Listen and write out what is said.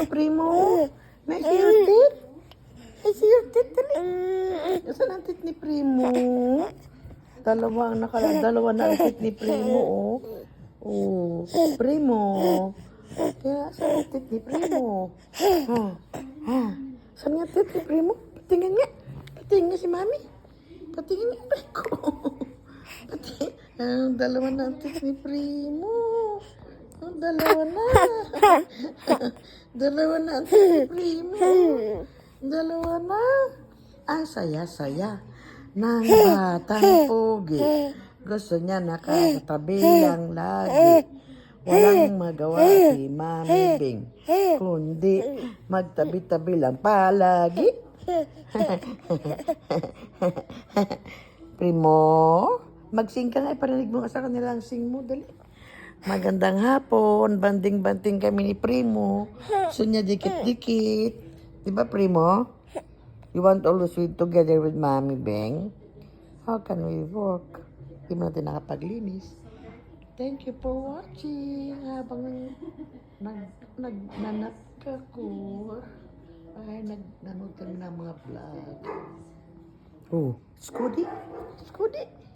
Primo? May your teeth? Is your teeth? Saan ang teeth ni Primo? Dalawa na ang teeth ni Primo, oh. Oh, Primo. Kaya saan ang teeth ni Primo? Ha? Ha? Saan ang teeth ni Primo? Patingin nga. Patingin nga si Mami. Patingin nga ko. Dalawa na ang teeth ni Primo. Dalawa na. Dalawa na ang teeth ni Primo. Dalawa na. Ang saya-saya ng batang pogi. Gusto niya nakakatabi lang lagi. Walang magawa si Mami Bing, kundi magtabi-tabi lang palagi. Primo, mag-sing ka nga. Iparinig mo nga sa kanilang sing mo. Dali. Magandang hapon. Banding-banding kami ni Primo. Gusto niya dikit-dikit. Diba, Primo? You want always be together with Mami Bing? How can we work? Hindi mo natin nakapaglinis. Thank you for watching. Habang nagnanap ako, ay nanood kami ng mga vlog. Oh, Scooty? Scooty?